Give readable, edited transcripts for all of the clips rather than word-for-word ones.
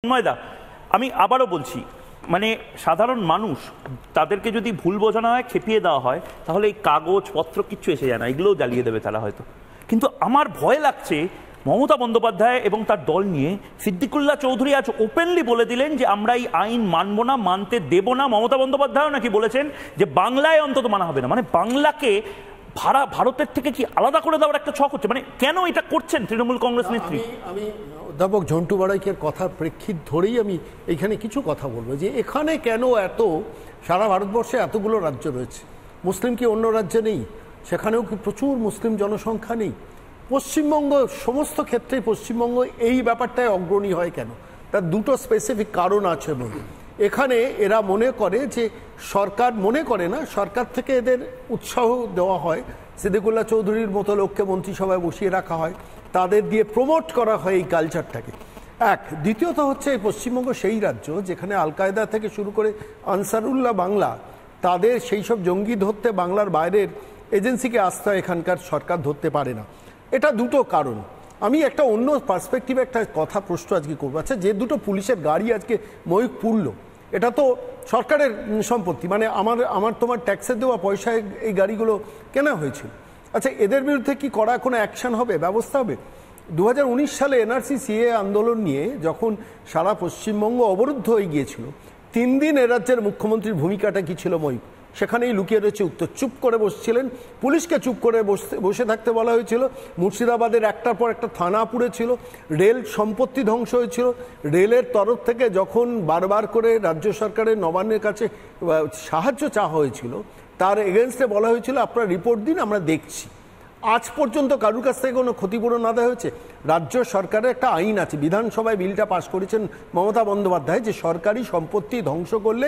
ময়দা আমি আবারও বলছি, মানে সাধারণ মানুষ তাদেরকে যদি ভুল বোঝানো হয়, খেপিয়ে দেওয়া হয়, তাহলে এই কাগজপত্র কিচ্ছু এসে যায় না, এগুলোও জ্বালিয়ে দেবে তারা হয়তো। কিন্তু আমার ভয় লাগছে মমতা বন্দ্যোপাধ্যায় এবং তার দল নিয়ে। সিদ্দিকুল্লাহ চৌধুরী আজ ওপেনলি বলে দিলেন যে আমরা এই আইন মানব না, মানতে দেব না। মমতা বন্দ্যোপাধ্যায়ও নাকি বলেছেন যে বাংলায় অন্তত মানা হবে না। মানে বাংলাকে ভারতের থেকে কি আলাদা করে দেওয়ার একটা ছক হচ্ছে। মানে কেন এটা করছেন তৃণমূল কংগ্রেস নেত্রী? আমি অধ্যাপক ঝন্টু বাড়াইকের কথার প্রেক্ষিত ধরেই আমি এইখানে কিছু কথা বলবো যে এখানে কেন এত, সারা ভারতবর্ষে এতগুলো রাজ্য রয়েছে, মুসলিম কি অন্য রাজ্যে নেই? সেখানেও কি প্রচুর মুসলিম জনসংখ্যা নেই? পশ্চিমবঙ্গ সমস্ত ক্ষেত্রে পশ্চিমবঙ্গ এই ব্যাপারটায় অগ্রণী হয় কেন? তার দুটো স্পেসিফিক কারণ আছে বলে। এখানে এরা মনে করে যে সরকার, মনে করে না, সরকার থেকে এদের উৎসাহ দেওয়া হয়, সিদ্দিকুল্লাহ চৌধুরীর মতো লোককে মন্ত্রিসভায় বসিয়ে রাখা হয়, তাদের দিয়ে প্রমোট করা হয় এই কালচারটাকে। এক, দ্বিতীয়ত হচ্ছে এই পশ্চিমবঙ্গ সেই রাজ্য যেখানে আল কায়দা থেকে শুরু করে আনসারুল্লাহ বাংলা, তাদের সেই সব জঙ্গি ধরতে বাংলার বাইরের এজেন্সিকে আসতে হয়, এখানকার সরকার ধরতে পারে না। এটা দুটো কারণ। আমি একটা অন্য পার্সপেক্টিভে একটা কথা প্রশ্ন আজকে করবো। আচ্ছা, যে দুটো পুলিশের গাড়ি আজকে ময়ূক পুড়লো, এটা তো সরকারের সম্পত্তি, মানে আমার তোমার ট্যাক্সের দেওয়া পয়সায় এই গাড়িগুলো কেনা হয়েছিল। আচ্ছা, এদের বিরুদ্ধে কি করা কোনো অ্যাকশন হবে, ব্যবস্থা হবে? 2019 সালে এনআরসি সিএ আন্দোলন নিয়ে যখন সারা পশ্চিমবঙ্গ অবরুদ্ধ হয়ে গিয়েছিল, 3 দিন এ রাজ্যের মুখ্যমন্ত্রীর ভূমিকাটা কি ছিল? ময়ূক সেখানেই লুকিয়ে রয়েছে উত্তর। চুপ করে বসছিলেন, পুলিশকে চুপ করে বসে থাকতে বলা হয়েছিল। মুর্শিদাবাদের একটার পর একটা থানা পুড়েছিল, রেল সম্পত্তি ধ্বংস হয়েছিল। রেলের তরফ থেকে যখন বারবার করে রাজ্য সরকারের নবান্নের কাছে সাহায্য চাওয়া হয়েছিল, তার এগেনস্টে বলা হয়েছিল আপনারা রিপোর্ট দিন, আমরা দেখছি। আজ পর্যন্ত কারুর কাছ থেকে কোনো ক্ষতিপূরণ আদায় হয়েছে? রাজ্য সরকারের একটা আইন আছে, বিধানসভায় বিলটা পাশ করেছেন মমতা বন্দ্যোপাধ্যায়, যে সরকারি সম্পত্তি ধ্বংস করলে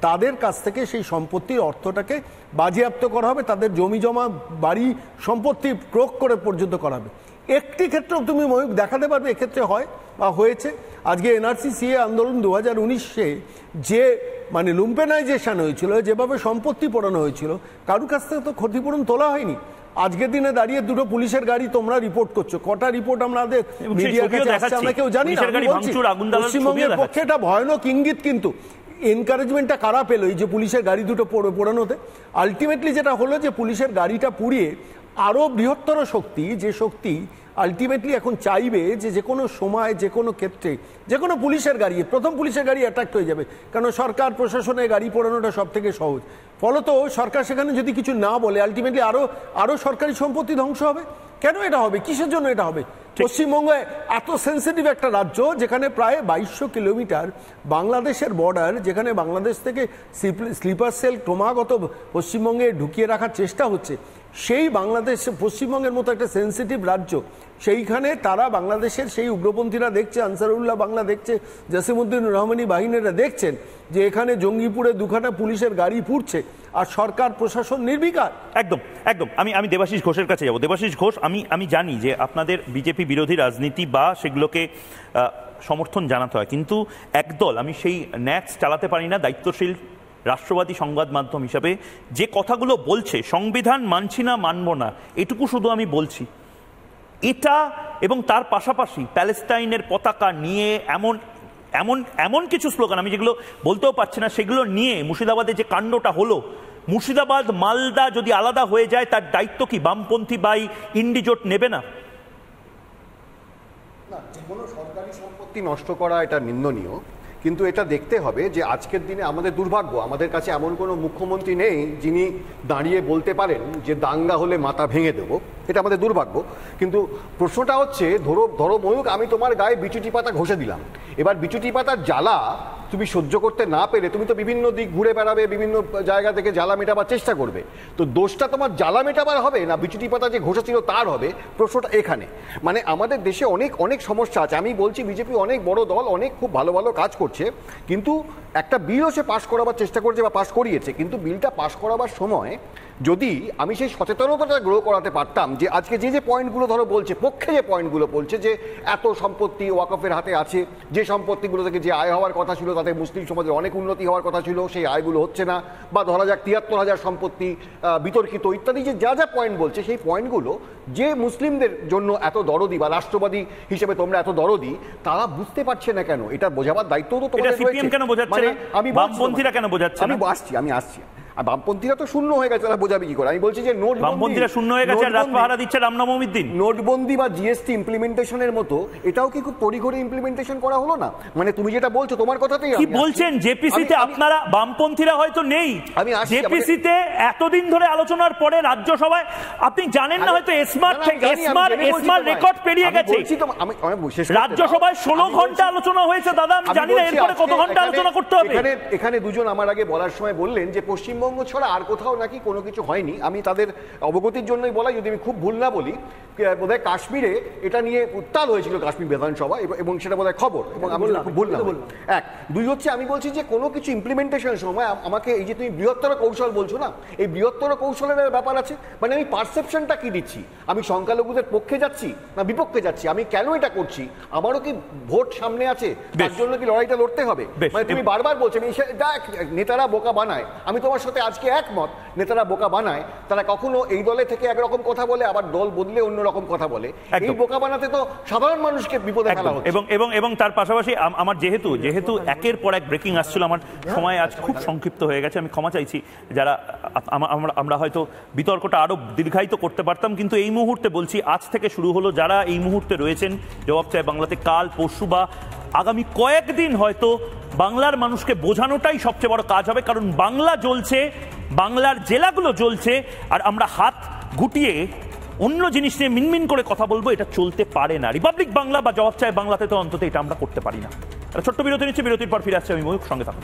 তাদের কাছ থেকে সেই সম্পত্তির অর্থটাকে বাজেয়াপ্ত করা হবে, তাদের জমি জমা বাড়ি সম্পত্তি ক্রোক করে পর্যন্ত করা হবে। একটি ক্ষেত্রেও তুমি ময়ূক দেখাতে পারবে এক্ষেত্রে হয় বা হয়েছে? আজকে এনআরসি সিএ আন্দোলন 2019-এ যে মানে লুম্পেনাইজেশন হয়েছিল, যেভাবে সম্পত্তি পোড়ানো হয়েছিল, কারুর কাছ থেকে তো ক্ষতিপূরণ তোলা হয়নি। আজকের দিনে দাঁড়িয়ে দুটো পুলিশের গাড়ি তোমরা রিপোর্ট করছো, কটা রিপোর্ট আমাদের মিডিয়ার কাছে আসছে আমরা কেউ জানি না। পশ্চিমবঙ্গের পক্ষে এটা ভয়ানক ইঙ্গিত। কিন্তু এনকারেজমেন্টটা কারা পেল এই যে পুলিশের গাড়ি দুটো পোড়ানোতে? আলটিমেটলি যেটা হলো যে পুলিশের গাড়িটা পুড়িয়ে আরো বৃহত্তর শক্তি, যে শক্তি আলটিমেটলি এখন চাইবে যে কোনো সময়, যে কোনো ক্ষেত্রে, যে কোনো পুলিশের গাড়ি, প্রথম পুলিশের গাড়ি অ্যাটাক হয়ে যাবে, কারণ সরকার প্রশাসনের গাড়ি পোড়ানোটা সব থেকে সহজ। ফলত সরকার সেখানে যদি কিছু না বলে, আলটিমেটলি আরো সরকারি সম্পত্তি ধ্বংস হবে। কেন এটা হবে? কিসের জন্য এটা হবে? পশ্চিমবঙ্গ এত সেন্সিটিভ একটা রাজ্য, যেখানে প্রায় 2200 কিলোমিটার বাংলাদেশের বর্ডার, যেখানে বাংলাদেশ থেকে স্লিপার সেল ক্রমাগত পশ্চিমবঙ্গে ঢুকিয়ে রাখার চেষ্টা হচ্ছে, সেই বাংলাদেশ, পশ্চিমবঙ্গের মতো একটা সেন্সিটিভ রাজ্য, সেইখানে তারা বাংলাদেশের সেই উগ্রপন্থীরা দেখছে, আনসারুল্লাহ বাংলা দেখছে, জসিমউদ্দিন রহমানি বাহিনীরা দেখছেন যে এখানে জঙ্গিপুরে দুখানা পুলিশের গাড়ি পুড়ছে, আর সরকার প্রশাসন নির্বিকার। একদম একদম। আমি দেবাশিস ঘোষের কাছে যাব। দেবাশিস ঘোষ, আমি জানি যে আপনাদের বিজেপি বিরোধী রাজনীতি বা সেগুলোকে সমর্থন জানাতে হয়, কিন্তু একদল, আমি সেই ন্যাক্স চালাতে পারি না, দায়িত্বশীল রাষ্ট্রবাদী সংবাদ মাধ্যম হিসাবে যে কথাগুলো বলছে, সংবিধান মানছি না, মানব না, এটুকু শুধু আমি বলছি। এটা এবং তার পাশাপাশি প্যালেস্টাইনের পতাকা নিয়ে এমন এমন এমন কিছু স্লোগান, আমি যেগুলো বলতেও পারছি না, সেগুলো নিয়ে মুর্শিদাবাদে যে কাণ্ডটা হলো, মুর্শিদাবাদ মালদা যদি আলাদা হয়ে যায়, তার দায়িত্ব কি বামপন্থী বাই ইন্ডিজোট নেবে না? যে কোনো সরকারি সম্পত্তি নষ্ট করা এটা নিন্দনীয়, কিন্তু এটা দেখতে হবে যে আজকের দিনে আমাদের দুর্ভাগ্য, আমাদের কাছে এমন কোনো মুখ্যমন্ত্রী নেই যিনি দাঁড়িয়ে বলতে পারেন যে দাঙ্গা হলে মাথা ভেঙে দেবো। এটা আমাদের দুর্ভাগ্য। কিন্তু প্রশ্নটা হচ্ছে, ধরো ময়ূক, আমি তোমার গায়ে বিচুটি পাতা ঘষে দিলাম, এবার বিচুটি পাতার জ্বালা তুমি সহ্য করতে না পেরে তুমি তো বিভিন্ন দিক ঘুরে বেড়াবে, বিভিন্ন জায়গা থেকে জ্বালা মেটাবার চেষ্টা করবে। তো দোষটা তোমার জ্বালা মেটাবার হবে না বিচুটি পাতা যে ঘষেছিল তার হবে? প্রশ্নটা এখানে। মানে আমাদের দেশে অনেক অনেক সমস্যা আছে। আমি বলছি বিজেপি অনেক বড় দল, অনেক খুব ভালো ভালো কাজ করছে, কিন্তু একটা বিলও সে পাশ করাবার চেষ্টা করছে বা পাশ করিয়েছে, কিন্তু বিলটা পাশ করাবার সময় যদি আমি সেই সচেতনতাটা গ্রো করাতে পারতাম যে আজকে যে পয়েন্টগুলো ধরো বলছে, পক্ষে যে পয়েন্টগুলো বলছে যে এত সম্পত্তি ওয়াকফের হাতে আছে, যে সম্পত্তিগুলো থেকে যে আয় হওয়ার কথা ছিল তাতে মুসলিম সমাজের অনেক উন্নতি হওয়ার কথা ছিল, সেই আয়গুলো হচ্ছে না, বা ধরা যাক 73,000 সম্পত্তি বিতর্কিত ইত্যাদি যে যা যা পয়েন্ট বলছে, সেই পয়েন্টগুলো যে মুসলিমদের জন্য এত দরদি বা রাষ্ট্রবাদী হিসেবে তোমরা এত দরদি, তারা বুঝতে পারছে না কেন? এটা বোঝাবার দায়িত্ব তো তোমাদের রয়েছে। কেন বোঝাচ্ছে না? আমি বামপন্থীরা কেন বোঝাচ্ছে না? আমি আসছি। আর বামপন্থীরা তো শূন্য হয়ে গেছে, তারা বোঝাবে কি করে? আমি বলছি যে বামপন্থীরা শূন্য হয়ে গেছে, রাত পাহারা দিচ্ছে রামনবমীর দিন। নোটবন্দি বা জিএসটি ইমপ্লিমেন্টেশনের মতো এটাও কি খুব তড়িঘড়ি ইমপ্লিমেন্টেশন করা হলো না? মানে তুমি যেটা বলছো তোমার কথাতেই কি বলছেন, জেপিসিতে আপনারা বামপন্থীরা হয়তো নেই, জেপিসিতে এতদিন ধরে আলোচনার পরে রাজ্যসভায় আপনি জানেন না হয়তো এসমার রেকর্ড পেরিয়ে গেছে। রাজ্যসভায় 16 ঘন্টা আলোচনা হয়েছে দাদা, আমি জানি না এরপরে কত ঘন্টা আলোচনা করতে হবে। এখানে দুজন আমার আগে বলার সময় বললেন যে পশ্চিমবঙ্গ ছাড়া আর কোথাও নাকি কোনো কিছু হয়নি। আমি তাদের অবগতির জন্যই বলাই, যদি আমি খুব ভুল না বলি, বোধহয় কাশ্মীরে এটা নিয়ে উত্তাল হয়েছিল কাশ্মীর বিধানসভা, এবং সেটা বোধহয় খবর, এবং আমি খুব ভুল না বললাম। এক দুই হচ্ছে, আমি বলছি যে কোনো কিছু ইমপ্লিমেন্টেশনের সময় আমাকে এই যে তুমি বৃহত্তর কৌশল বলছো না, এই বৃহত্তর কৌশলের ব্যাপার আছে। মানে আমি পারসেপশনটা কি দিচ্ছি, আমি সংখ্যালঘুদের পক্ষে যাচ্ছি না বিপক্ষে যাচ্ছি, আমি কেন এটা করছি, আমারও কি ভোট সামনে আছে, তার জন্য কি লড়াইটা লড়তে হবে? মানে তুমি বারবার বলছো নেতারা বোকা বানায়, আমি তোমার সাথে আজকে একমত, নেতারা বোকা বানায়, তারা কখনো এই দলে থেকে একরকম কথা বলে, আবার দল বদলে অন্যরকম কথা বলে। এই বোকা বানাতে তো সাধারণ মানুষকে বিপদে ফেলা হচ্ছে। এবং তার পাশাপাশি আমার যেহেতু একের পর এক ব্রেকিং আসছিল, আমার সময় আজ খুব সংক্ষিপ্ত হয়ে গেছে, আমি ক্ষমা চাইছি যারা আমরা হয়তো বিতর্কটা আরো দীর্ঘায়িত করতে পারতাম, কিন্তু এই মুহূর্তে বলছি, আজ থেকে শুরু হলো, যারা এই মুহূর্তে রয়েছেন জবাব চায় বাংলাতে, কাল পরশু বা আগামী কয়েকদিন হয়তো বাংলার মানুষকে বোঝানোটাই সবচেয়ে বড় কাজ হবে, কারণ বাংলা জ্বলছে, বাংলার জেলাগুলো জ্বলছে, আর আমরা হাত গুটিয়ে অন্য জিনিস নিয়ে মিনমিন করে কথা বলবো, এটা চলতে পারে না। রিপাবলিক বাংলা বা জবাব চায় বাংলাতে তো অন্তত এটা আমরা করতে পারি না। ছোট্ট বিরতি নিচ্ছে, বিরতির পর ফিরে আসছে আমি ময়ূক, সঙ্গে থাকুন।